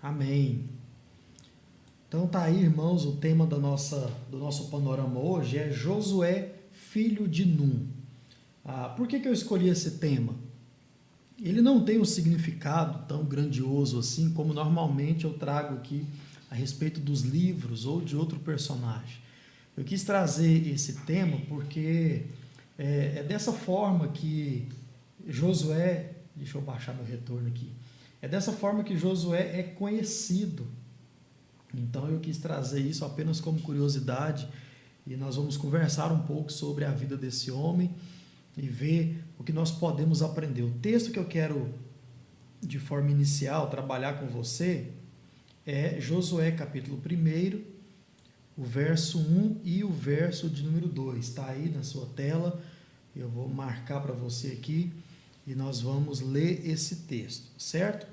Amém. Então tá aí, irmãos, o tema do nosso panorama hoje é Josué, filho de Num. Por que eu escolhi esse tema? Ele não tem um significado tão grandioso assim como normalmente eu trago aqui a respeito dos livros ou de outro personagem. Eu quis trazer esse tema porque é dessa forma que Josué, deixa eu baixar meu retorno aqui, é dessa forma que Josué é conhecido. Então eu quis trazer isso apenas como curiosidade e nós vamos conversar um pouco sobre a vida desse homem e ver o que nós podemos aprender. O texto que eu quero, de forma inicial, trabalhar com você é Josué capítulo 1, o verso 1 e o verso de número 2. Está aí na sua tela, eu vou marcar para você aqui e nós vamos ler esse texto, certo?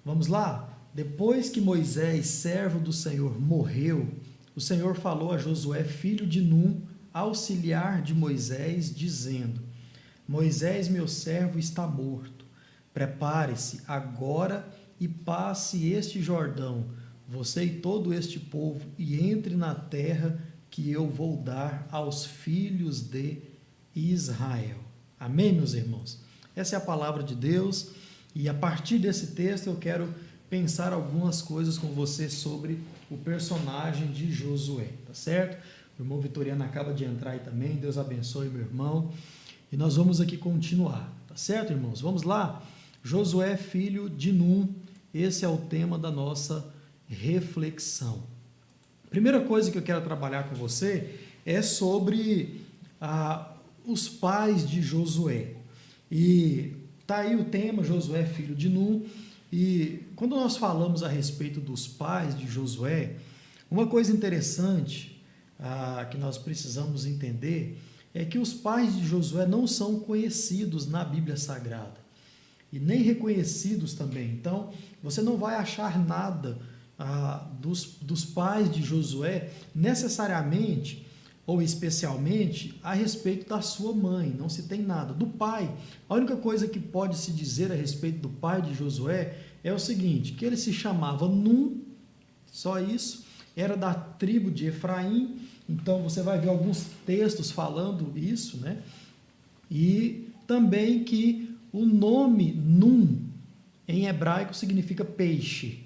Vamos lá? Depois que Moisés, servo do Senhor, morreu, o Senhor falou a Josué, filho de Num, auxiliar de Moisés, dizendo: Moisés, meu servo, está morto. Prepare-se agora e passe este Jordão, você e todo este povo, e entre na terra que eu vou dar aos filhos de Israel. Amém, meus irmãos? Essa é a palavra de Deus e a partir desse texto eu quero pensar algumas coisas com você sobre o personagem de Josué, tá certo? O irmão Vitoriano acaba de entrar aí também, Deus abençoe meu irmão. E nós vamos aqui continuar, tá certo, irmãos? Vamos lá? Josué, filho de Num, esse é o tema da nossa reflexão. Primeira coisa que eu quero trabalhar com você é sobre os pais de Josué. E tá aí o tema, Josué, filho de Num. E quando nós falamos a respeito dos pais de Josué, uma coisa interessante que nós precisamos entender é que os pais de Josué não são conhecidos na Bíblia Sagrada e nem reconhecidos também. Então, você não vai achar nada dos pais de Josué necessariamente ou especialmente a respeito da sua mãe, não se tem nada. Do pai, a única coisa que pode se dizer a respeito do pai de Josué é o seguinte, que ele se chamava Num, só isso, era da tribo de Efraim, então você vai ver alguns textos falando isso, né? E também que o nome Num, em hebraico, significa peixe.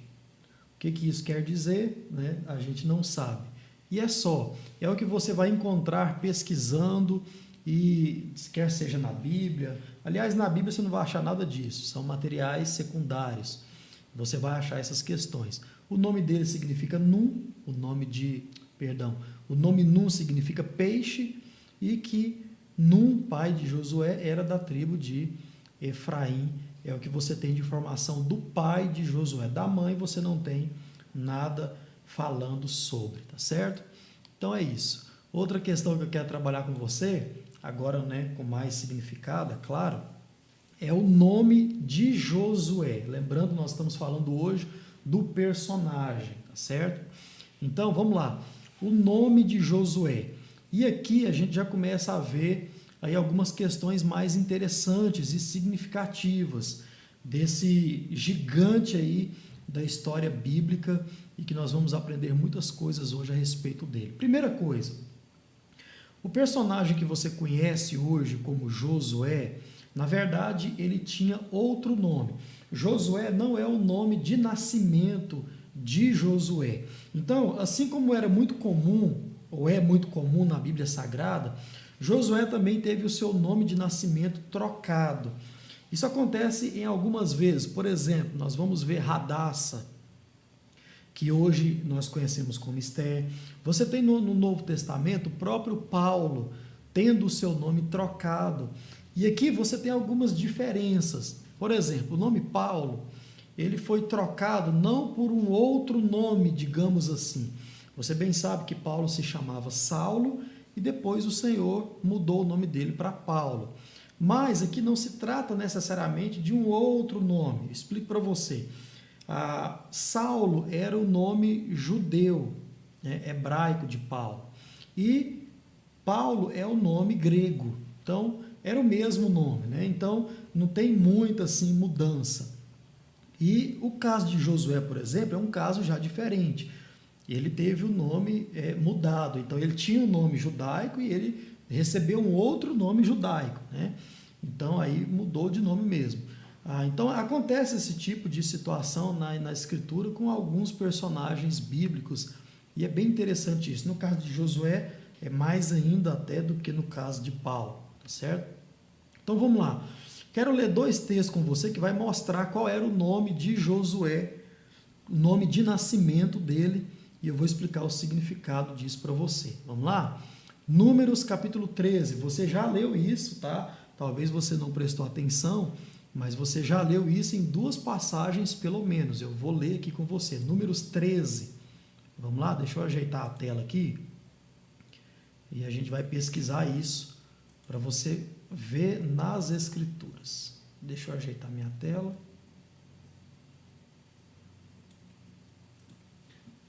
O que isso quer dizer, né? A gente não sabe. E é o que você vai encontrar pesquisando, e quer seja na Bíblia. Aliás, na Bíblia você não vai achar nada disso, são materiais secundários. Você vai achar essas questões. O nome dele significa Num, o nome Num significa peixe, e que Num, pai de Josué, era da tribo de Efraim. É o que você tem de informação do pai de Josué. Da mãe você não tem nada falando sobre, tá certo? Então é isso. Outra questão que eu quero trabalhar com você, agora, né, com mais significado, é claro, é o nome de Josué. Lembrando, nós estamos falando hoje do personagem, tá certo? Então, vamos lá. O nome de Josué. E aqui a gente já começa a ver aí algumas questões mais interessantes e significativas desse gigante aí da história bíblica e que nós vamos aprender muitas coisas hoje a respeito dele. Primeira coisa, o personagem que você conhece hoje como Josué, na verdade, ele tinha outro nome. Josué não é o nome de nascimento de Josué. Então, assim como era muito comum, ou é muito comum na Bíblia Sagrada, Josué também teve o seu nome de nascimento trocado. Isso acontece em algumas vezes. Por exemplo, nós vamos ver Radassa, que hoje nós conhecemos como Esther. Você tem no Novo Testamento o próprio Paulo tendo o seu nome trocado. E aqui você tem algumas diferenças. Por exemplo, o nome Paulo, ele foi trocado não por um outro nome, digamos assim. Você bem sabe que Paulo se chamava Saulo e depois o Senhor mudou o nome dele para Paulo. Mas aqui não se trata necessariamente de um outro nome. Explico para você. Saulo era o nome judeu, né, hebraico de Paulo. E Paulo é o nome grego. Então, era o mesmo nome, né? Então, não tem muita assim mudança. E o caso de Josué, por exemplo, é um caso já diferente. Ele teve o nome mudado, então ele tinha um nome judaico e ele recebeu um outro nome judaico, né? Então aí mudou de nome mesmo. Então acontece esse tipo de situação na escritura com alguns personagens bíblicos, e é bem interessante isso. No caso de Josué, é mais ainda até do que no caso de Paulo, tá certo? Então vamos lá. Quero ler 2 textos com você que vai mostrar qual era o nome de Josué, o nome de nascimento dele, e eu vou explicar o significado disso para você. Vamos lá? Números capítulo 13, você já leu isso, tá? Talvez você não prestou atenção, mas você já leu isso em 2 passagens pelo menos. Eu vou ler aqui com você. Números 13. Vamos lá? Deixa eu ajeitar a tela aqui. E a gente vai pesquisar isso para você ver nas escrituras. Deixa eu ajeitar minha tela.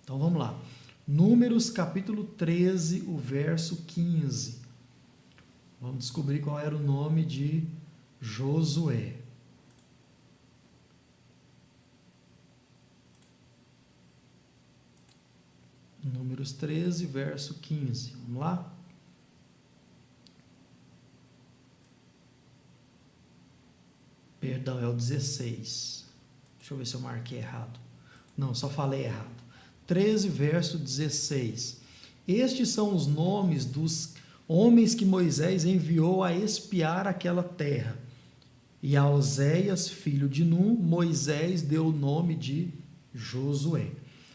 Então vamos lá. Números capítulo 13, o verso 15. Vamos descobrir qual era o nome de Josué. Números 13, verso 15. Vamos lá? Perdão, é o 16. Deixa eu ver se eu marquei errado. Não, só falei errado. 13, verso 16. Estes são os nomes dos homens que Moisés enviou a espiar aquela terra. E a Oséias, filho de Num, Moisés deu o nome de Josué.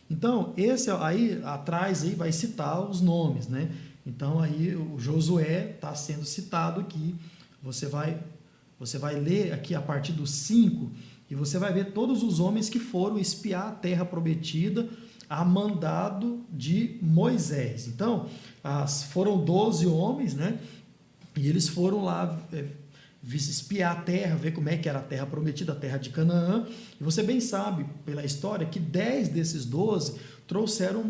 Então, esse aí atrás aí vai citar os nomes, né? Então aí o Josué está sendo citado aqui. Você vai ler aqui a partir do 5 e você vai ver todos os homens que foram espiar a terra prometida a mandado de Moisés. Então, foram 12 homens, né? E eles foram lá espiar a terra, ver como é que era a terra prometida, a terra de Canaã. E você bem sabe, pela história, que 10 desses 12 trouxeram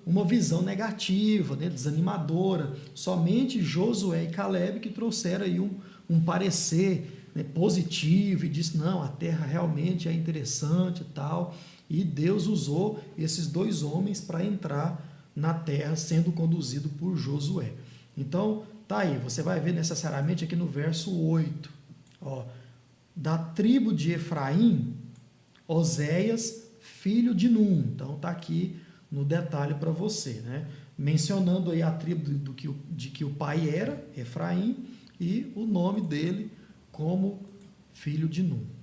uma visão negativa, né? Desanimadora. Somente Josué e Caleb que trouxeram aí um parecer, né, positivo, e disse, não, a terra realmente é interessante e tal. E Deus usou esses 2 homens para entrar na terra, sendo conduzido por Josué. Então, tá aí, você vai ver necessariamente aqui no verso 8, ó, da tribo de Efraim, Oséias, filho de Num. Então, tá aqui no detalhe para você, né? Mencionando aí a tribo de que o pai era, Efraim, e o nome dele como filho de Num.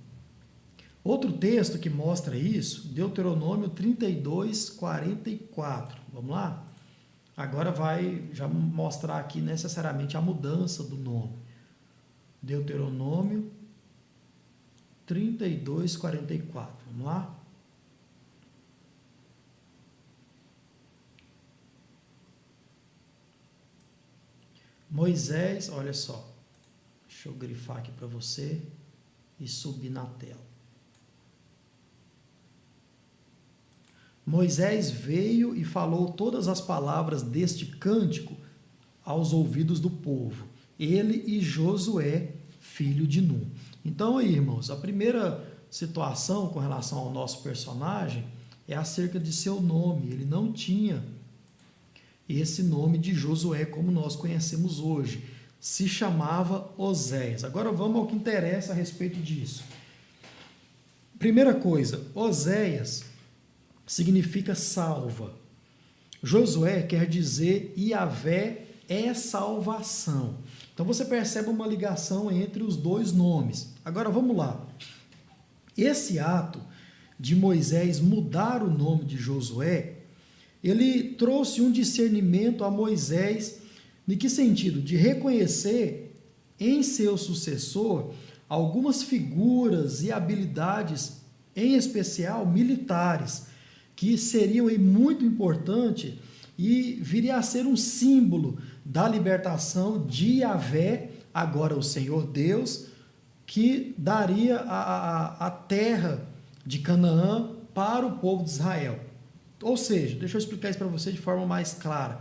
Outro texto que mostra isso, Deuteronômio 32, 44. Vamos lá? Agora vai já mostrar aqui necessariamente a mudança do nome. Deuteronômio 32, 44. Vamos lá? Moisés, olha só. Deixa eu grifar aqui para você e subir na tela. Moisés veio e falou todas as palavras deste cântico aos ouvidos do povo, ele e Josué, filho de Num. Então aí, irmãos, a primeira situação com relação ao nosso personagem é acerca de seu nome. Ele não tinha esse nome de Josué como nós conhecemos hoje. Se chamava Oséias. Agora vamos ao que interessa a respeito disso. Primeira coisa, Oséias significa salva. Josué quer dizer Iavé é salvação. Então você percebe uma ligação entre os 2 nomes. Agora vamos lá. Esse ato de Moisés mudar o nome de Josué, ele trouxe um discernimento a Moisés, em que sentido? De reconhecer em seu sucessor algumas figuras e habilidades, em especial militares, que seriam muito importantes e viria a ser um símbolo da libertação de Iavé, agora o Senhor Deus, que daria a terra de Canaã para o povo de Israel. Ou seja, deixa eu explicar isso para você de forma mais clara.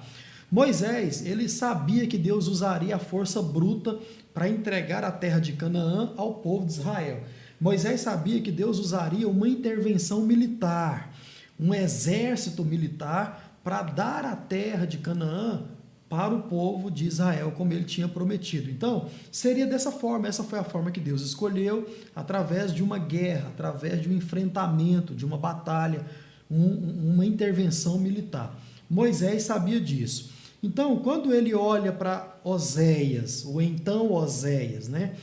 Moisés, ele sabia que Deus usaria a força bruta para entregar a terra de Canaã ao povo de Israel. Moisés sabia que Deus usaria uma intervenção militar, um exército militar, para dar a terra de Canaã para o povo de Israel, como ele tinha prometido. Então, seria dessa forma, essa foi a forma que Deus escolheu, através de uma guerra, através de um enfrentamento, de uma batalha, uma intervenção militar. Moisés sabia disso. Então, quando ele olha para Oséias, ou então Oséias, né,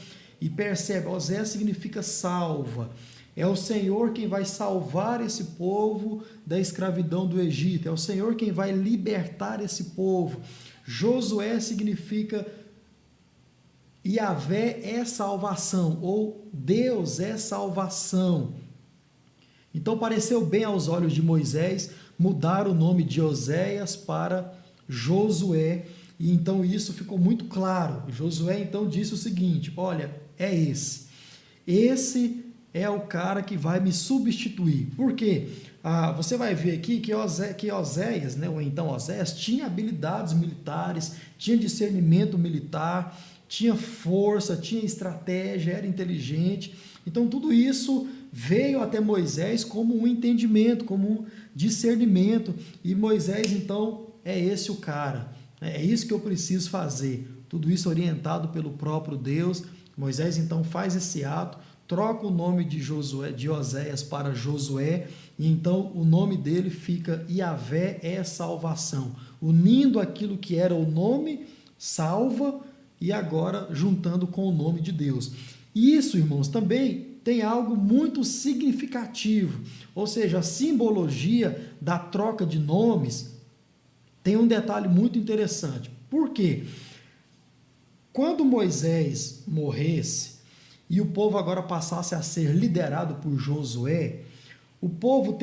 e percebe, Oséias significa salva, é o Senhor quem vai salvar esse povo da escravidão do Egito, é o Senhor quem vai libertar esse povo. Josué significa Yahvé é salvação, ou Deus é salvação. Então pareceu bem aos olhos de Moisés mudar o nome de Oséias para Josué, e então isso ficou muito claro. Josué então disse o seguinte: olha, é esse é o cara que vai me substituir. Por quê? Você vai ver aqui que Oséias, né, ou então Oséias, tinha habilidades militares, tinha discernimento militar, tinha força, tinha estratégia, era inteligente. Então tudo isso veio até Moisés como um entendimento, como um discernimento. E Moisés então é esse o cara, é isso que eu preciso fazer. Tudo isso orientado pelo próprio Deus. Moisés então faz esse ato, troca o nome de Oséias para Josué, e então o nome dele fica Yahvé é salvação, unindo aquilo que era o nome salva e agora juntando com o nome de Deus. E isso, irmãos, também tem algo muito significativo, ou seja, a simbologia da troca de nomes tem um detalhe muito interessante. Por quê? Quando Moisés morresse e o povo agora passasse a ser liderado por Josué, o povo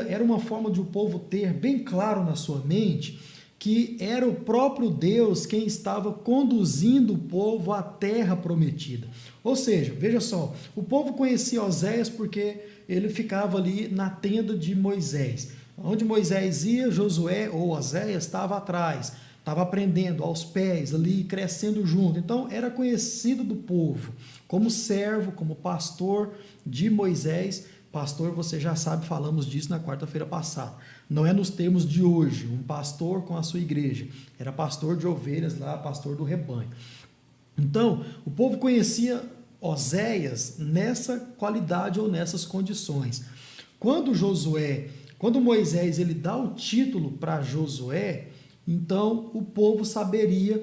era uma forma de o povo ter bem claro na sua mente que era o próprio Deus quem estava conduzindo o povo à terra prometida. Ou seja, veja só, o povo conhecia Oséias porque ele ficava ali na tenda de Moisés. Onde Moisés ia, Josué ou Oséias estava atrás, estava aprendendo aos pés ali, crescendo junto. Então era conhecido do povo como servo, como pastor de Moisés. Pastor, você já sabe, falamos disso na quarta-feira passada. Não é nos termos de hoje, um pastor com a sua igreja. Era pastor de ovelhas lá, pastor do rebanho. Então, o povo conhecia Oséias nessa qualidade ou nessas condições. Quando Moisés ele dá o título para Josué, então o povo saberia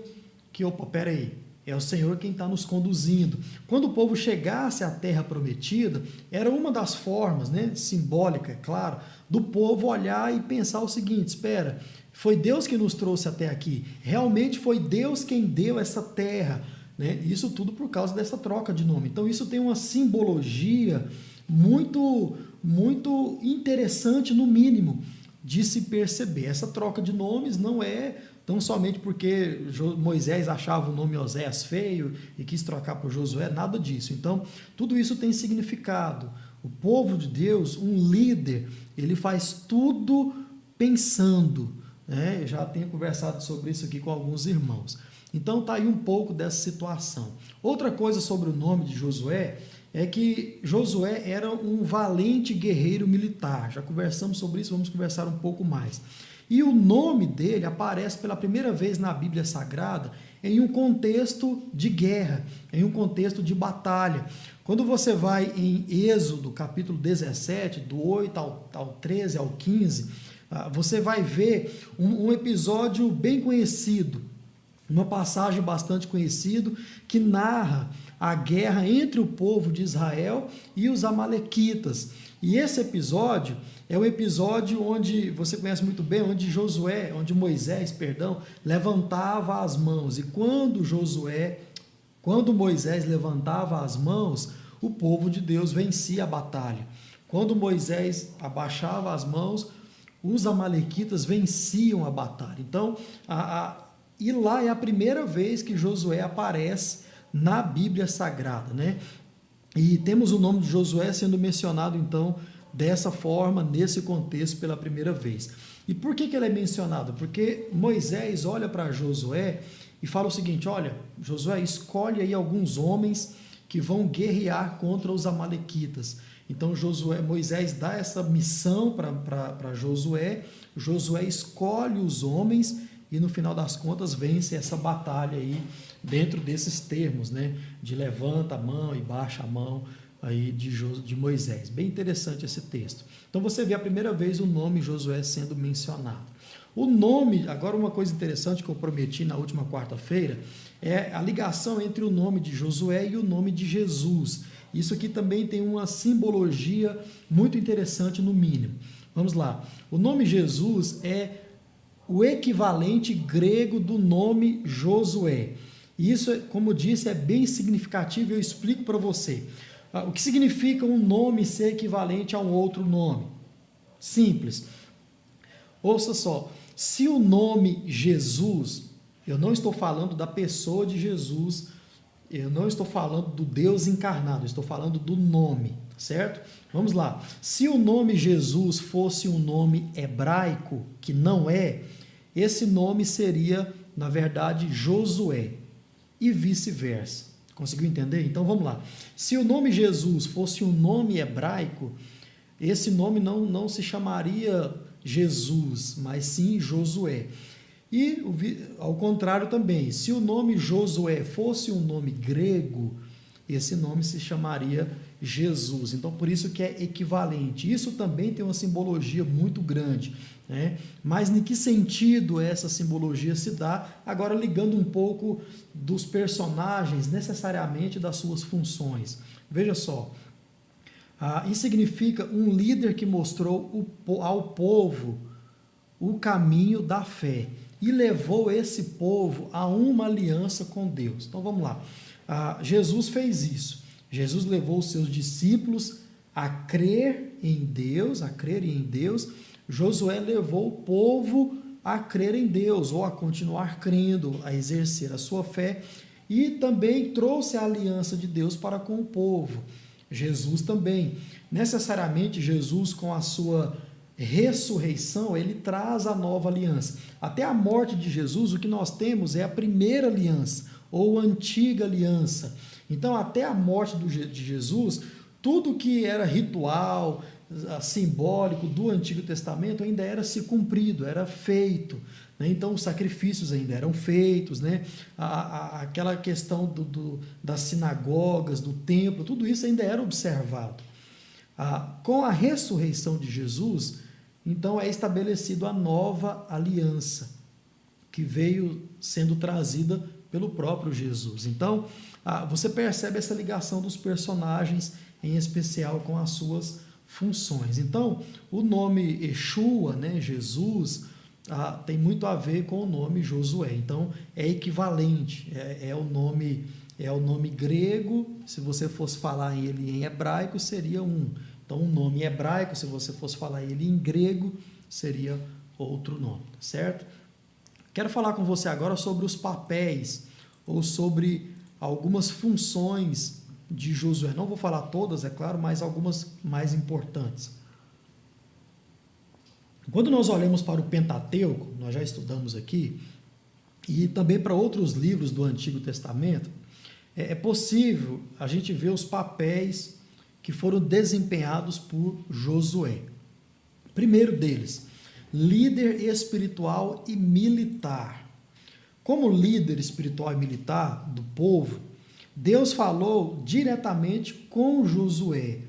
que, opa, peraí, é o Senhor quem está nos conduzindo. Quando o povo chegasse à terra prometida, era uma das formas, né, simbólica, é claro, do povo olhar e pensar o seguinte: espera, foi Deus que nos trouxe até aqui, realmente foi Deus quem deu essa terra, né? Isso tudo por causa dessa troca de nome. Então isso tem uma simbologia muito, muito interessante, no mínimo, de se perceber. Essa troca de nomes não é tão somente porque Moisés achava o nome Oséias feio e quis trocar por Josué, nada disso. Então, tudo isso tem significado. O povo de Deus, um líder, ele faz tudo pensando, né? Eu já tenho conversado sobre isso aqui com alguns irmãos. Então, está aí um pouco dessa situação. Outra coisa sobre o nome de Josué é que Josué era um valente guerreiro militar. Já conversamos sobre isso, vamos conversar um pouco mais. E o nome dele aparece pela primeira vez na Bíblia Sagrada em um contexto de guerra, em um contexto de batalha. Quando você vai em Êxodo, capítulo 17, do 8 ao 13, ao 15, você vai ver um episódio bem conhecido, uma passagem bastante conhecida, que narra a guerra entre o povo de Israel e os amalequitas. E esse episódio é o episódio onde, você conhece muito bem, onde Moisés, levantava as mãos. E quando Moisés levantava as mãos, o povo de Deus vencia a batalha. Quando Moisés abaixava as mãos, os amalequitas venciam a batalha. Então, e lá é a primeira vez que Josué aparece na Bíblia Sagrada, né? E temos o nome de Josué sendo mencionado, então, dessa forma, nesse contexto, pela primeira vez. E por que ele é mencionado? Porque Moisés olha para Josué e fala o seguinte: olha, Josué, escolhe aí alguns homens que vão guerrear contra os amalequitas. Então Moisés dá essa missão para Josué, Josué escolhe os homens e no final das contas vence essa batalha aí dentro desses termos, né, de levanta a mão e baixa a mão aí de Moisés. Bem interessante esse texto. Então você vê a primeira vez o nome Josué sendo mencionado. O nome, agora uma coisa interessante que eu prometi na última quarta-feira, é a ligação entre o nome de Josué e o nome de Jesus. Isso aqui também tem uma simbologia muito interessante no mínimo. Vamos lá. O nome Jesus é o equivalente grego do nome Josué. E isso, como eu disse, é bem significativo e eu explico para você. O que significa um nome ser equivalente a um outro nome? Simples. Ouça só. Se o nome Jesus, eu não estou falando da pessoa de Jesus, eu não estou falando do Deus encarnado, eu estou falando do nome, certo? Vamos lá. Se o nome Jesus fosse um nome hebraico, que não é, esse nome seria, na verdade, Josué, e vice-versa. Conseguiu entender? Então vamos lá. Se o nome Jesus fosse um nome hebraico, esse nome não se chamaria Jesus, mas sim Josué. E ao contrário também, se o nome Josué fosse um nome grego, esse nome se chamaria Jesus. Então por isso que é equivalente. Isso também tem uma simbologia muito grande, né? Mas em que sentido essa simbologia se dá? Agora ligando um pouco dos personagens necessariamente das suas funções. Veja só. Isso significa um líder que mostrou ao povo o caminho da fé e levou esse povo a uma aliança com Deus. Então vamos lá. Jesus fez isso. Jesus levou os seus discípulos a crer em Deus, a crerem em Deus. Josué levou o povo a crer em Deus, ou a continuar crendo, a exercer a sua fé, e também trouxe a aliança de Deus para com o povo. Jesus também. Necessariamente, Jesus, com a sua ressurreição, ele traz a nova aliança. Até a morte de Jesus, o que nós temos é a primeira aliança, ou a antiga aliança. Então, até a morte de Jesus, tudo que era ritual, simbólico do Antigo Testamento ainda era se cumprido, era feito, né? Então os sacrifícios ainda eram feitos, né? Aquela questão das sinagogas, do templo, tudo isso ainda era observado. Com a ressurreição de Jesus, então é estabelecida a nova aliança, que veio sendo trazida pelo próprio Jesus. Então, você percebe essa ligação dos personagens, em especial com as suas funções. Então, o nome Yeshua, né, Jesus, tem muito a ver com o nome Josué. Então, é equivalente, é o nome grego. Se você fosse falar ele em hebraico, seria um. Então, um nome hebraico, se você fosse falar ele em grego, seria outro nome, certo? Quero falar com você agora sobre os papéis, ou sobre algumas funções de Josué. Não vou falar todas, é claro, mas algumas mais importantes. Quando nós olhamos para o Pentateuco, nós já estudamos aqui, e também para outros livros do Antigo Testamento, é possível a gente ver os papéis que foram desempenhados por Josué. Primeiro deles, líder espiritual e militar. Como líder espiritual e militar do povo, Deus falou diretamente com Josué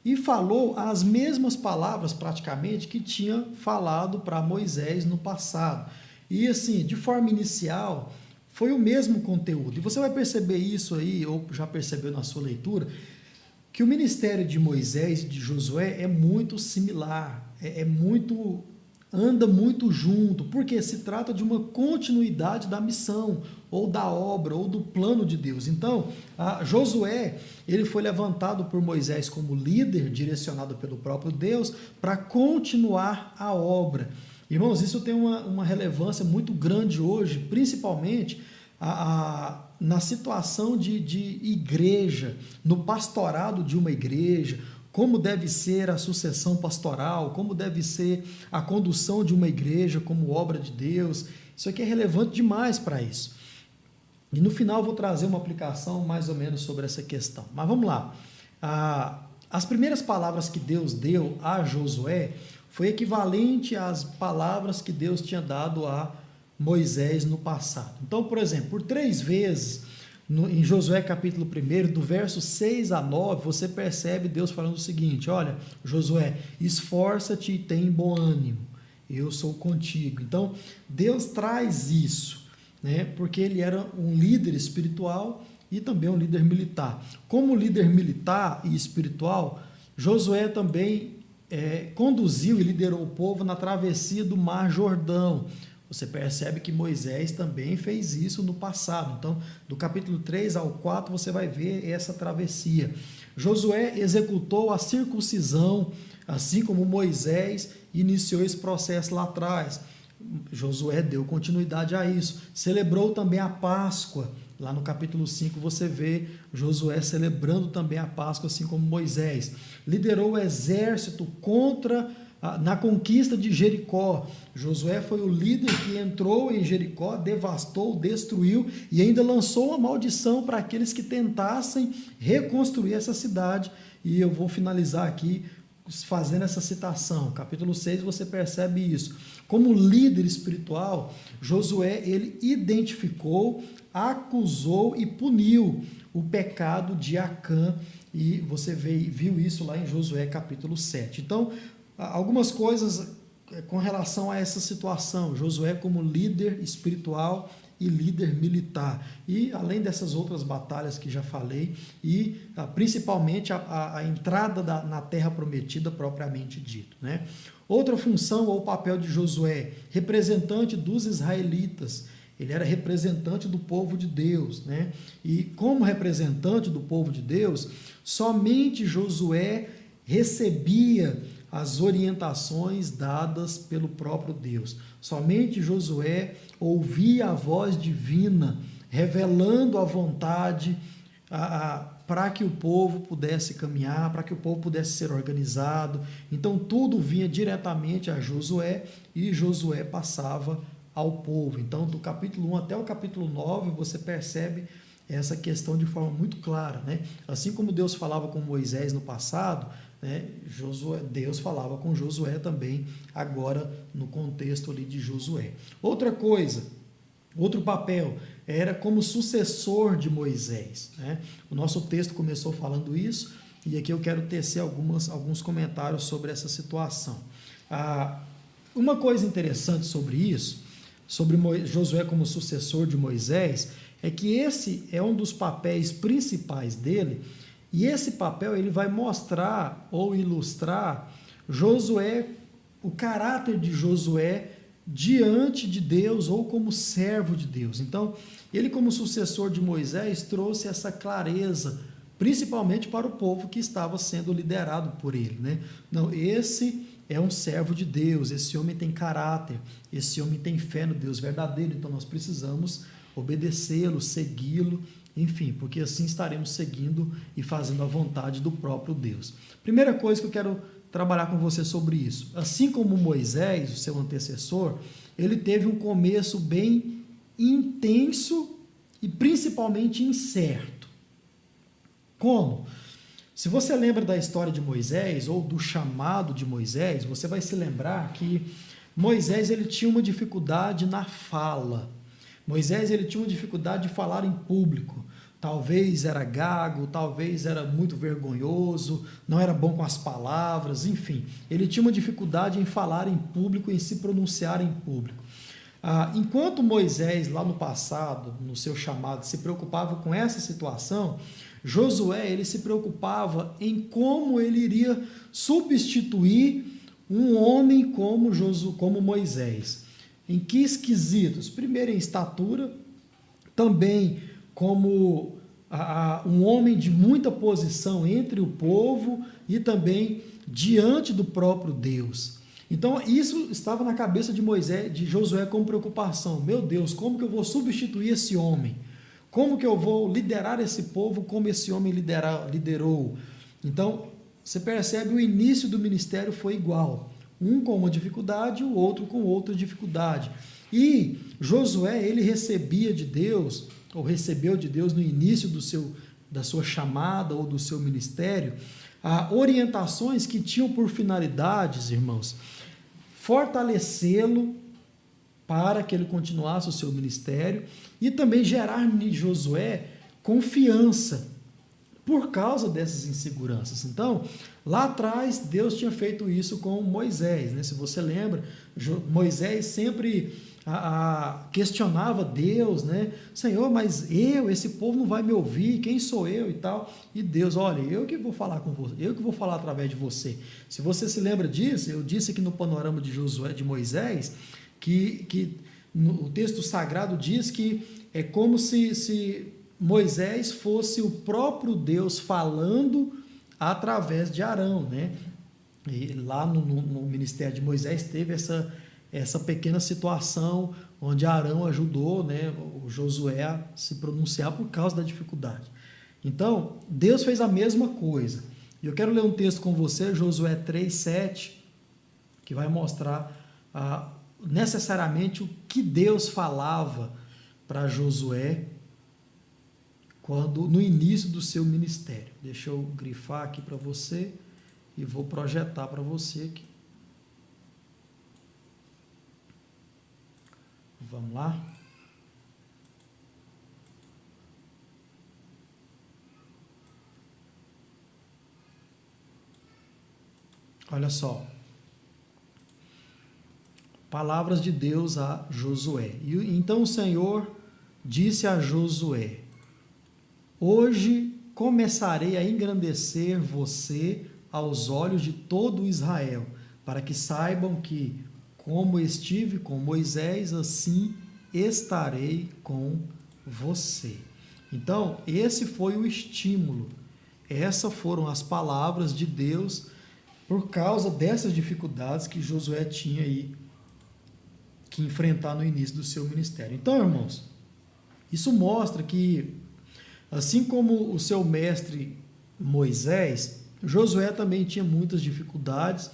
e falou as mesmas palavras praticamente que tinha falado para Moisés no passado. E assim, de forma inicial, foi o mesmo conteúdo. E você vai perceber isso aí, ou já percebeu na sua leitura, que o ministério de Moisés e de Josué é muito similar, anda muito junto, porque se trata de uma continuidade da missão, ou da obra, ou do plano de Deus. Então, Josué, ele foi levantado por Moisés como líder, direcionado pelo próprio Deus, para continuar a obra. Irmãos, isso tem uma relevância muito grande hoje, principalmente na situação de igreja, no pastorado de uma igreja, como deve ser a sucessão pastoral, como deve ser a condução de uma igreja como obra de Deus. Isso aqui é relevante demais para isso. E no final eu vou trazer uma aplicação mais ou menos sobre essa questão. Mas vamos lá. As primeiras palavras que Deus deu a Josué foi equivalente às palavras que Deus tinha dado a Moisés no passado. Então, por exemplo, por 3 vezes, em Josué capítulo 1, do verso 6 a 9, você percebe Deus falando o seguinte: olha, Josué, esforça-te e tem bom ânimo, eu sou contigo. Então, Deus traz isso, né, porque ele era um líder espiritual e também um líder militar. Como líder militar e espiritual, Josué também conduziu e liderou o povo na travessia do Mar Jordão. Você percebe que Moisés também fez isso no passado. Então, do capítulo 3 ao 4, você vai ver essa travessia. Josué executou a circuncisão, assim como Moisés iniciou esse processo lá atrás. Josué deu continuidade a isso. Celebrou também a Páscoa. Lá no capítulo 5 você vê Josué celebrando também a Páscoa, assim como Moisés. Liderou o exército na conquista de Jericó. Josué foi o líder que entrou em Jericó, devastou, destruiu e ainda lançou uma maldição para aqueles que tentassem reconstruir essa cidade. E eu vou finalizar aqui fazendo essa citação. Capítulo 6 você percebe isso. Como líder espiritual, Josué ele identificou, acusou e puniu o pecado de Acã, e você viu isso lá em Josué capítulo 7. Então, algumas coisas com relação a essa situação: Josué como líder espiritual e líder militar, e além dessas outras batalhas que já falei, e principalmente a entrada na terra prometida propriamente dito, né? Outra função ou papel de Josué: representante dos israelitas. Ele era representante do povo de Deus, né? E como representante do povo de Deus, somente Josué recebia as orientações dadas pelo próprio Deus. Somente Josué ouvia a voz divina, revelando a vontade para que o povo pudesse caminhar, para que o povo pudesse ser organizado. Então tudo vinha diretamente a Josué e Josué passava ao povo. Então, do capítulo 1 até o capítulo 9, você percebe essa questão de forma muito clara, né? Assim como Deus falava com Moisés no passado, né, Deus falava com Josué também, agora no contexto ali de Josué. Outra coisa, outro papel, era como sucessor de Moisés, né? O nosso texto começou falando isso, e aqui eu quero tecer alguns comentários sobre essa situação. Uma coisa interessante sobre isso, sobre Josué como sucessor de Moisés, é que esse é um dos papéis principais dele, e esse papel ele vai mostrar ou ilustrar Josué, o caráter de Josué diante de Deus ou como servo de Deus. Então, ele como sucessor de Moisés trouxe essa clareza, principalmente para o povo que estava sendo liderado por ele, né? Não, esse é um servo de Deus, esse homem tem caráter, esse homem tem fé no Deus verdadeiro, então nós precisamos obedecê-lo, segui-lo, enfim, porque assim estaremos seguindo e fazendo a vontade do próprio Deus. Primeira coisa que eu quero trabalhar com você sobre isso: assim como Moisés, o seu antecessor, ele teve um começo bem intenso e principalmente incerto. Como? Se você lembra da história de Moisés ou do chamado de Moisés, você vai se lembrar que Moisés ele tinha uma dificuldade na fala. Moisés ele tinha uma dificuldade de falar em público. Talvez era gago, talvez era muito vergonhoso, não era bom com as palavras, enfim. Ele tinha uma dificuldade em falar em público, em se pronunciar em público. Enquanto Moisés, lá no passado, no seu chamado, se preocupava com essa situação, Josué ele se preocupava em como ele iria substituir um homem como Moisés. Em que quesitos? Primeiro, em estatura, também como um homem de muita posição entre o povo e também diante do próprio Deus. Então, isso estava na cabeça de Josué como preocupação. Meu Deus, como que eu vou substituir esse homem? Como que eu vou liderar esse povo como esse homem liderou? Então, você percebe, o início do ministério foi igual. Um com uma dificuldade, o outro com outra dificuldade. E Josué, ele recebia de Deus ou recebeu de Deus no início da sua chamada ou do seu ministério, orientações que tinham por finalidades, irmãos, fortalecê-lo para que ele continuasse o seu ministério e também gerar em Josué confiança por causa dessas inseguranças. Então, lá atrás, Deus tinha feito isso com Moisés, né? Se você lembra, Moisés sempre questionava Deus, né? Senhor, mas esse povo não vai me ouvir, quem sou eu e tal? E Deus, olha, eu que vou falar com você, eu que vou falar através de você. Se você se lembra disso, eu disse aqui no panorama de Josué, de Moisés, que o texto sagrado diz que é como se Moisés fosse o próprio Deus falando através de Arão, né? E lá no ministério de Moisés teve essa pequena situação onde Arão ajudou, né, o Josué a se pronunciar por causa da dificuldade. Então, Deus fez a mesma coisa. E eu quero ler um texto com você, Josué 3:7, que vai mostrar necessariamente o que Deus falava para Josué no início do seu ministério. Deixa eu grifar aqui para você e vou projetar para você aqui. Vamos lá? Olha só. Palavras de Deus a Josué. E então o Senhor disse a Josué: hoje começarei a engrandecer você aos olhos de todo Israel, para que saibam que, como estive com Moisés, assim estarei com você. Então, esse foi o estímulo. Essas foram as palavras de Deus por causa dessas dificuldades que Josué tinha aí que enfrentar no início do seu ministério. Então, irmãos, isso mostra que, assim como o seu mestre Moisés, Josué também tinha muitas dificuldades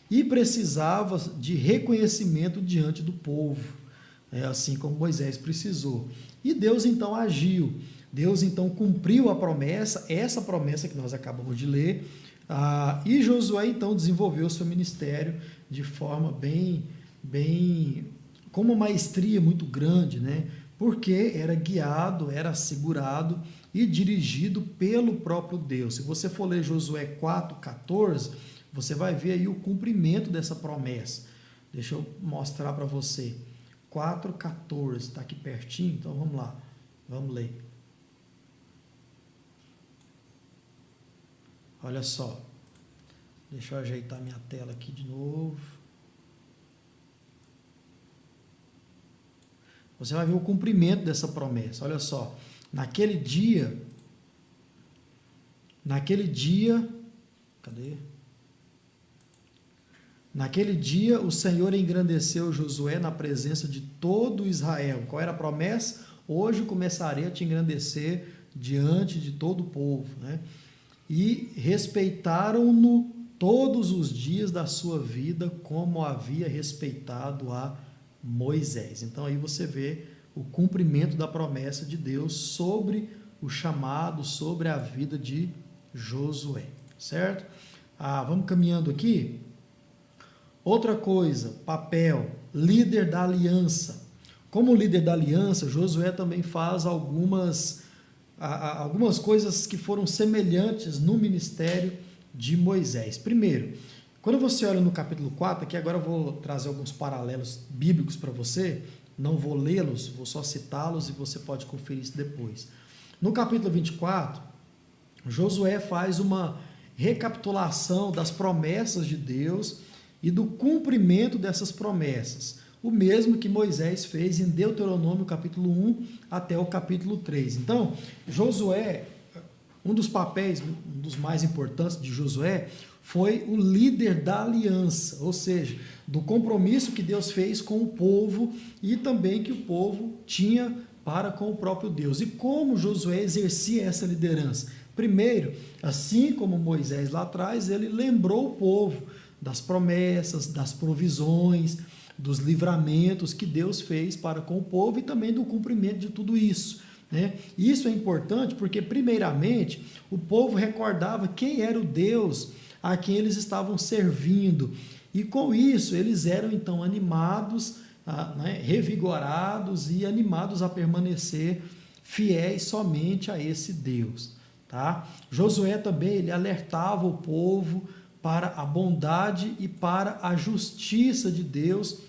e precisava de reconhecimento diante do povo, assim como Moisés precisou. E Deus então agiu, Deus então cumpriu a promessa, essa promessa que nós acabamos de ler, e Josué então desenvolveu o seu ministério de forma com uma maestria muito grande, né? Porque era guiado, era assegurado e dirigido pelo próprio Deus. Se você for ler Josué 4:14, você vai ver aí o cumprimento dessa promessa. Deixa eu mostrar para você. 4:14, está aqui pertinho, então vamos lá, vamos ler. Olha só, deixa eu ajeitar minha tela aqui de novo. Você vai ver o cumprimento dessa promessa. Olha só, naquele dia, cadê? Naquele dia o Senhor engrandeceu Josué na presença de todo Israel. Qual era a promessa? Hoje começarei a te engrandecer diante de todo o povo, né? E respeitaram-no todos os dias da sua vida, como havia respeitado a Moisés. Então aí você vê o cumprimento da promessa de Deus sobre o chamado, sobre a vida de Josué, certo? Vamos caminhando aqui. Outra coisa, papel, líder da aliança. Como líder da aliança, Josué também faz algumas coisas que foram semelhantes no ministério de Moisés. Primeiro, quando você olha no capítulo 4, aqui agora eu vou trazer alguns paralelos bíblicos para você, não vou lê-los, vou só citá-los e você pode conferir isso depois. No capítulo 24, Josué faz uma recapitulação das promessas de Deus e do cumprimento dessas promessas, o mesmo que Moisés fez em Deuteronômio capítulo 1 até o capítulo 3. Então, Josué, um dos papéis, um dos mais importantes de Josué, foi o líder da aliança, ou seja, do compromisso que Deus fez com o povo e também que o povo tinha para com o próprio Deus. E como Josué exercia essa liderança? Primeiro, assim como Moisés lá atrás, ele lembrou o povo das promessas, das provisões, dos livramentos que Deus fez para com o povo e também do cumprimento de tudo isso. né? Isso é importante porque, primeiramente, o povo recordava quem era o Deus a quem eles estavam servindo. E com isso, eles eram então animados, né, revigorados e animados a permanecer fiéis somente a esse Deus. Tá? Josué também ele alertava o povo para a bondade e para a justiça de Deus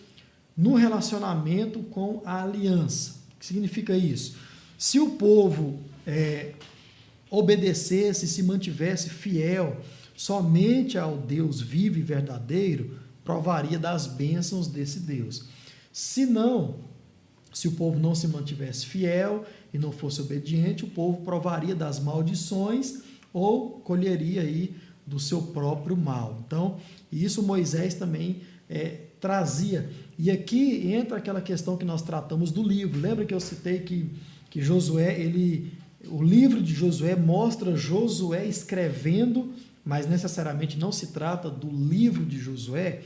no relacionamento com a aliança. O que significa isso? Se o povo obedecesse, se mantivesse fiel somente ao Deus vivo e verdadeiro, provaria das bênçãos desse Deus. Se não, se o povo não se mantivesse fiel e não fosse obediente, o povo provaria das maldições ou colheria aí do seu próprio mal. Então, isso Moisés também trazia. E aqui entra aquela questão que nós tratamos do livro. Lembra que eu citei que Josué, o livro de Josué mostra Josué escrevendo, mas necessariamente não se trata do livro de Josué.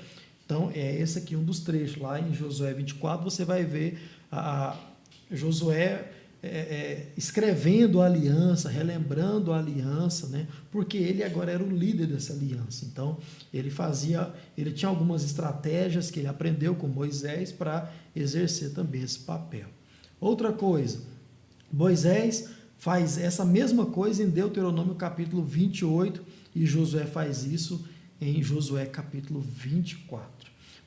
Então, esse aqui um dos trechos. Lá em Josué 24, você vai ver Josué escrevendo a aliança, relembrando a aliança, né? Porque ele agora era o líder dessa aliança. Então, ele tinha algumas estratégias que ele aprendeu com Moisés para exercer também esse papel. Outra coisa, Moisés faz essa mesma coisa em Deuteronômio capítulo 28 e Josué faz isso em Josué capítulo 24.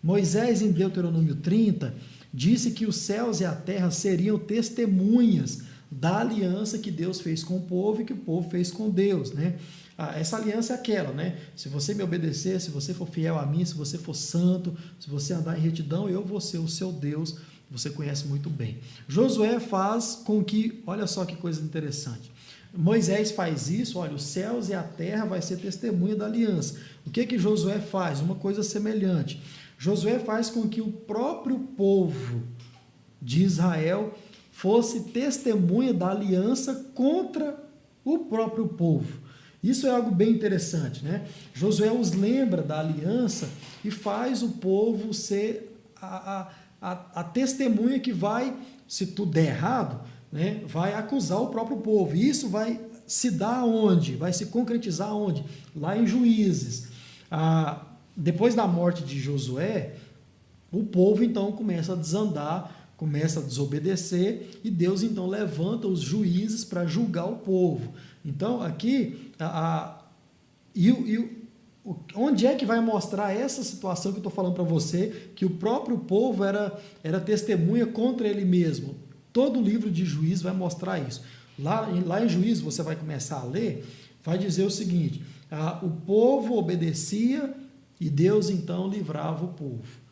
Moisés, em Deuteronômio 30, disse que os céus e a terra seriam testemunhas da aliança que Deus fez com o povo e que o povo fez com Deus, né? Essa aliança é aquela, né? Se você me obedecer, se você for fiel a mim, se você for santo, se você andar em retidão, eu vou ser o seu Deus. Você conhece muito bem. Josué faz com que, olha só que coisa interessante. Moisés faz isso, olha, os céus e a terra vai ser testemunha da aliança. O que Josué faz? Uma coisa semelhante. Josué faz com que o próprio povo de Israel fosse testemunha da aliança contra o próprio povo. Isso é algo bem interessante, né? Josué os lembra da aliança e faz o povo ser a testemunha que vai, se tudo der errado, né, vai acusar o próprio povo. E isso vai se dar onde? Vai se concretizar onde? Lá em Juízes. Depois da morte de Josué, o povo então começa a desandar, começa a desobedecer, e Deus então levanta os juízes para julgar o povo. Então aqui, onde é que vai mostrar essa situação que eu estou falando para você, que o próprio povo era testemunha contra ele mesmo? Todo o livro de Juízes vai mostrar isso. Lá em Juízes, você vai começar a ler, vai dizer o seguinte: o povo obedecia e Deus então livrava o povo.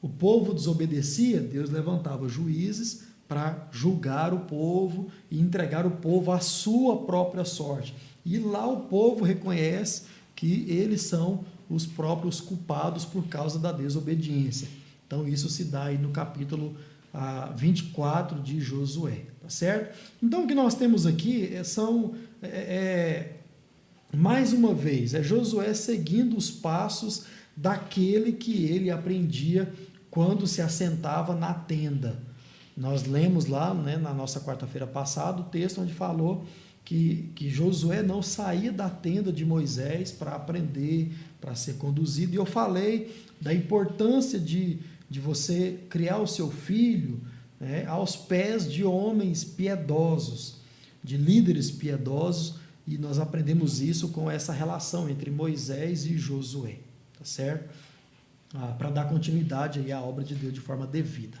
O povo desobedecia, Deus levantava juízes para julgar o povo e entregar o povo à sua própria sorte. E lá o povo reconhece que eles são os próprios culpados por causa da desobediência. Então isso se dá aí no capítulo 24 de Josué, tá certo? Então o que nós temos aqui mais uma vez, Josué seguindo os passos daquele que ele aprendia quando se assentava na tenda. Nós lemos lá, né, na nossa quarta-feira passada, o texto onde falou que Josué não saía da tenda de Moisés para aprender, para ser conduzido. E eu falei da importância de você criar o seu filho, né, aos pés de homens piedosos, de líderes piedosos, e nós aprendemos isso com essa relação entre Moisés e Josué, tá certo? Para dar continuidade aí à obra de Deus de forma devida.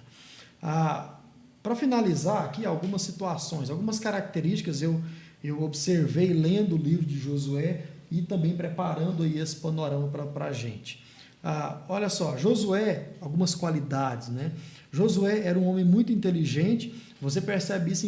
Para finalizar aqui, algumas situações, algumas características eu observei lendo o livro de Josué e também preparando aí esse panorama para a gente. Olha só, Josué, algumas qualidades, né? Josué era um homem muito inteligente, você percebe isso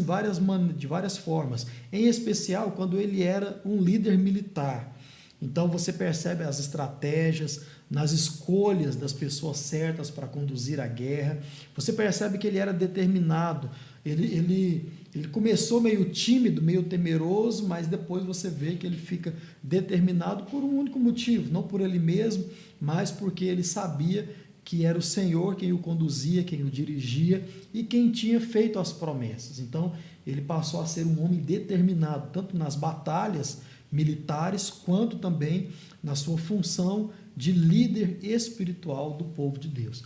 de várias formas, em especial quando ele era um líder militar. Então você percebe as estratégias, nas escolhas das pessoas certas para conduzir a guerra. Você percebe que ele era determinado. Ele começou meio tímido, meio temeroso, mas depois você vê que ele fica determinado por um único motivo, não por ele mesmo, mas porque ele sabia que era o Senhor quem o conduzia, quem o dirigia e quem tinha feito as promessas. Então, ele passou a ser um homem determinado, tanto nas batalhas militares, quanto também na sua função de líder espiritual do povo de Deus.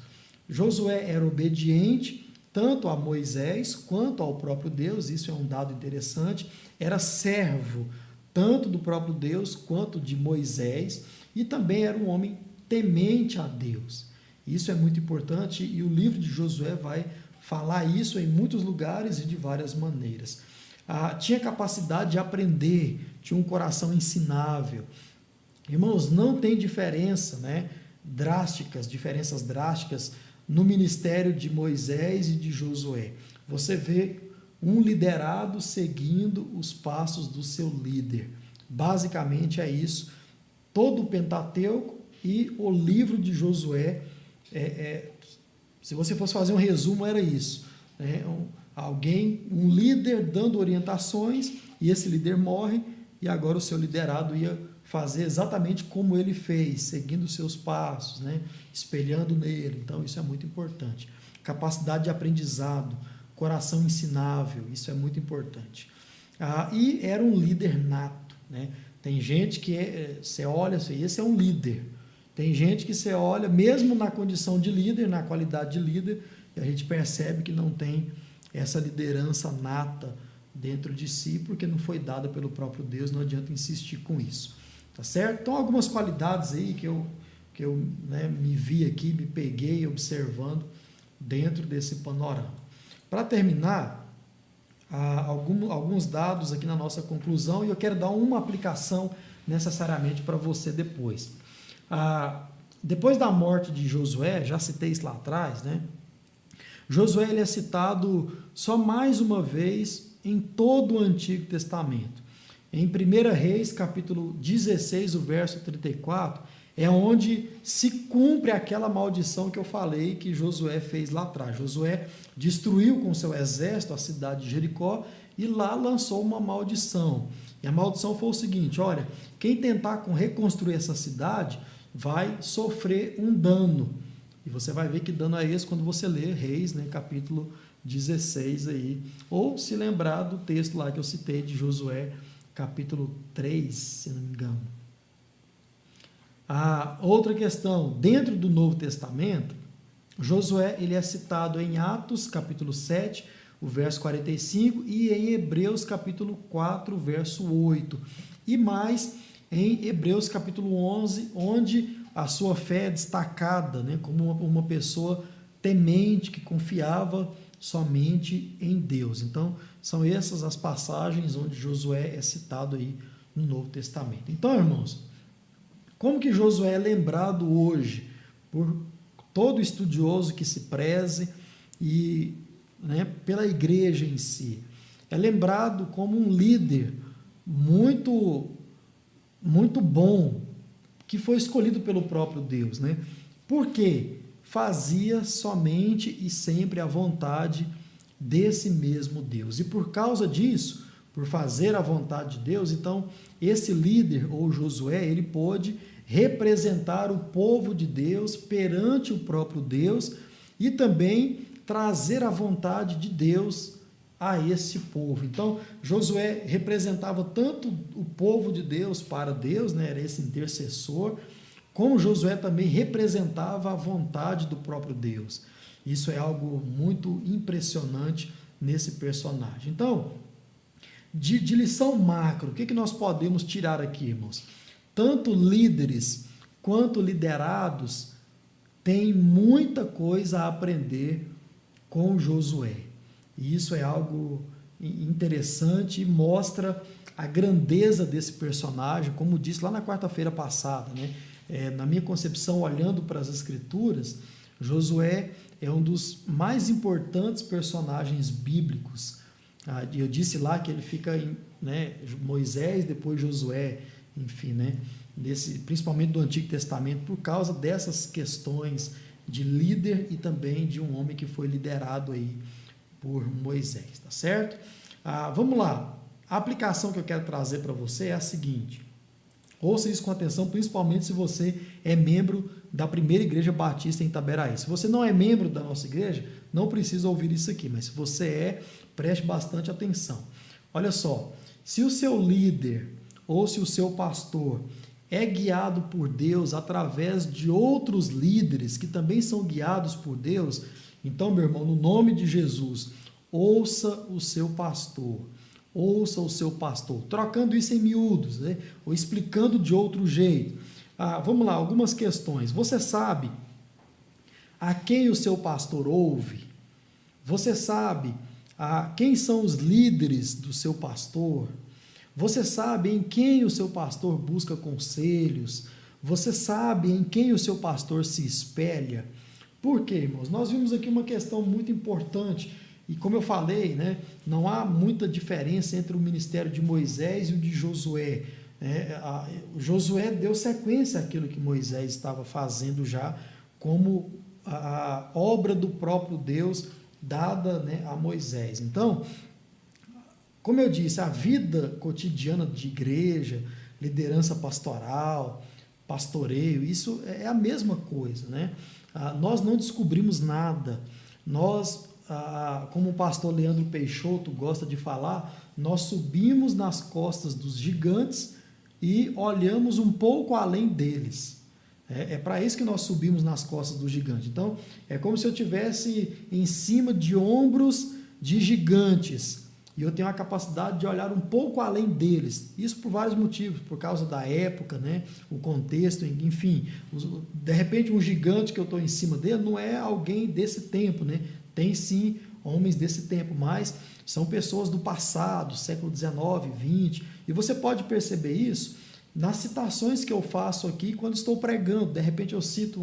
Josué era obediente tanto a Moisés quanto ao próprio Deus, isso é um dado interessante, era servo tanto do próprio Deus quanto de Moisés, e também era um homem temente a Deus. Isso é muito importante e o livro de Josué vai falar isso em muitos lugares e de várias maneiras. Tinha capacidade de aprender, tinha um coração ensinável. Irmãos, não tem diferenças drásticas no ministério de Moisés e de Josué. Você vê um liderado seguindo os passos do seu líder. Basicamente é isso. Todo o Pentateuco e o livro de Josué, se você fosse fazer um resumo, era isso. Um líder dando orientações, e esse líder morre, e agora o seu liderado ia fazer exatamente como ele fez, seguindo os seus passos, espelhando nele. Então, isso é muito importante. Capacidade de aprendizado, coração ensinável, isso é muito importante. E era um líder nato. Tem gente que você olha assim, esse é um líder. Tem gente que você olha, mesmo na condição de líder, na qualidade de líder, e a gente percebe que não tem essa liderança nata dentro de si, porque não foi dada pelo próprio Deus, não adianta insistir com isso. Tá certo? Então, algumas qualidades aí que eu me vi aqui, me peguei observando dentro desse panorama. Para terminar, alguns dados aqui na nossa conclusão, e eu quero dar uma aplicação necessariamente para você depois. Depois da morte de Josué, já citei isso lá atrás, Josué ele é citado só mais uma vez em todo o Antigo Testamento. Em 1 Reis, capítulo 16, o verso 34, é onde se cumpre aquela maldição que eu falei que Josué fez lá atrás. Josué destruiu com seu exército a cidade de Jericó e lá lançou uma maldição. E a maldição foi o seguinte: olha, quem tentar reconstruir essa cidade vai sofrer um dano. E você vai ver que dano é esse quando você lê Reis, capítulo 16 aí, ou se lembrar do texto lá que eu citei de Josué, capítulo 3, se não me engano. Outra questão, dentro do Novo Testamento, Josué ele é citado em Atos, capítulo 7, o verso 45, e em Hebreus, capítulo 4, verso 8. E mais em Hebreus, capítulo 11, onde a sua fé é destacada, como uma pessoa temente, que confiava somente em Deus. Então, são essas as passagens onde Josué é citado aí no Novo Testamento. Então, irmãos, como que Josué é lembrado hoje por todo estudioso que se preze e pela igreja em si? É lembrado como um líder muito, muito bom, que foi escolhido pelo próprio Deus. Por quê? Fazia somente e sempre a vontade desse mesmo Deus. E por causa disso, por fazer a vontade de Deus, então esse líder, ou Josué, ele pôde representar o povo de Deus perante o próprio Deus e também trazer a vontade de Deus a esse povo. Então, Josué representava tanto o povo de Deus para Deus, era esse intercessor, como Josué também representava a vontade do próprio Deus. Isso é algo muito impressionante nesse personagem. Então, de lição macro, o que nós podemos tirar aqui, irmãos? Tanto líderes quanto liderados têm muita coisa a aprender com Josué. E isso é algo interessante e mostra a grandeza desse personagem, como disse lá na quarta-feira passada. Na minha concepção, olhando para as Escrituras, Josué é um dos mais importantes personagens bíblicos. Eu disse lá que ele fica em Moisés, depois Josué, enfim, principalmente do Antigo Testamento, por causa dessas questões de líder e também de um homem que foi liderado aí por Moisés, tá certo? Vamos lá. A aplicação que eu quero trazer para você é a seguinte: ouça isso com atenção, principalmente se você é membro da Primeira Igreja Batista em Itaberaí. Se você não é membro da nossa igreja, não precisa ouvir isso aqui, mas se você Preste bastante atenção. Olha só, se o seu líder ou se o seu pastor é guiado por Deus através de outros líderes que também são guiados por Deus, então, meu irmão, no nome de Jesus, ouça o seu pastor. Ouça o seu pastor. Trocando isso em miúdos, né? Ou explicando de outro jeito. Vamos lá, algumas questões. Você sabe a quem o seu pastor ouve? Você sabe quem são os líderes do seu pastor? Você sabe em quem o seu pastor busca conselhos? Você sabe em quem o seu pastor se espelha? Por quê, irmãos? Nós vimos aqui uma questão muito importante. E como eu falei, né, não há muita diferença entre o ministério de Moisés e o de Josué. Josué deu sequência àquilo que Moisés estava fazendo já como a obra do próprio Deus dada, né, a Moisés. Então, como eu disse, a vida cotidiana de igreja, liderança pastoral, pastoreio, isso é a mesma coisa, né? Nós não descobrimos nada. Nós, como o pastor Leandro Peixoto gosta de falar, nós subimos nas costas dos gigantes e olhamos um pouco além deles. É para isso que nós subimos nas costas do gigante. Então, é como se eu estivesse em cima de ombros de gigantes e eu tenho a capacidade de olhar um pouco além deles. Isso por vários motivos, por causa da época, né? O contexto, enfim. De repente, um gigante que eu estou em cima dele não é alguém desse tempo, né? Tem sim homens desse tempo, mas são pessoas do passado, século XIX, XX, e você pode perceber isso nas citações que eu faço aqui quando estou pregando. De repente eu cito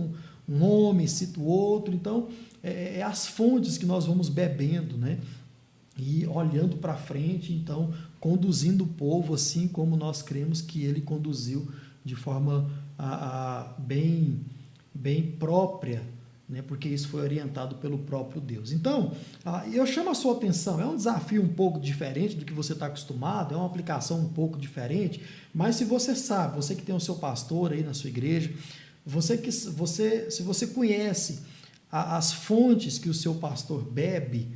um homem, cito outro, então é as fontes que nós vamos bebendo, né? E olhando para frente, então conduzindo o povo assim como nós cremos que ele conduziu de forma bem própria, né? Porque isso foi orientado pelo próprio Deus. Então, eu chamo a sua atenção, é um desafio um pouco diferente do que você está acostumado, é uma aplicação um pouco diferente, mas se você sabe, você que tem o seu pastor aí na sua igreja, se você conhece as fontes que o seu pastor bebe,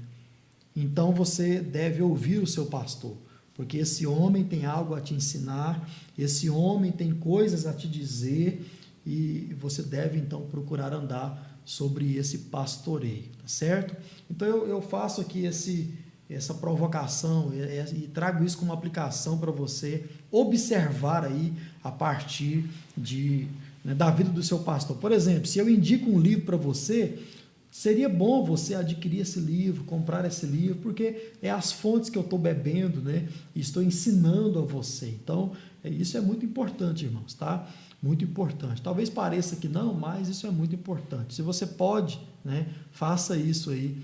então você deve ouvir o seu pastor, porque esse homem tem algo a te ensinar, esse homem tem coisas a te dizer, e você deve então procurar andar sobre esse pastoreio, tá certo? Então eu faço aqui essa provocação e trago isso como aplicação para você observar aí a partir da vida do seu pastor. Por exemplo, se eu indico um livro para você, seria bom você adquirir esse livro, comprar esse livro, porque é as fontes que eu estou bebendo, né? E estou ensinando a você. Então, isso é muito importante, irmãos, tá? Muito importante. Talvez pareça que não, mas isso é muito importante. Se você pode, né, faça isso aí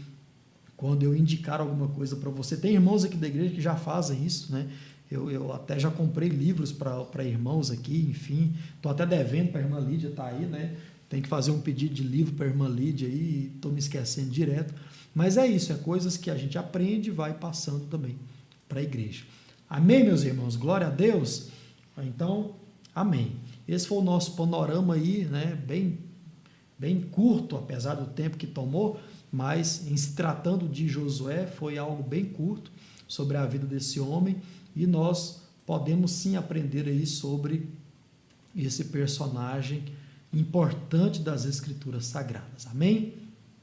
quando eu indicar alguma coisa para você. Tem irmãos aqui da igreja que já fazem isso, né? Eu até já comprei livros para irmãos aqui, enfim. Estou até devendo para a irmã Lídia, está aí, né? Tem que fazer um pedido de livro para a irmã Lídia aí, estou me esquecendo direto. Mas é isso, é coisas que a gente aprende e vai passando também para a igreja. Amém, meus irmãos? Glória a Deus? Então, amém. Esse foi o nosso panorama aí, né? Bem curto, apesar do tempo que tomou, mas em se tratando de Josué, foi algo bem curto sobre a vida desse homem, e nós podemos sim aprender aí sobre esse personagem importante das Escrituras Sagradas. Amém?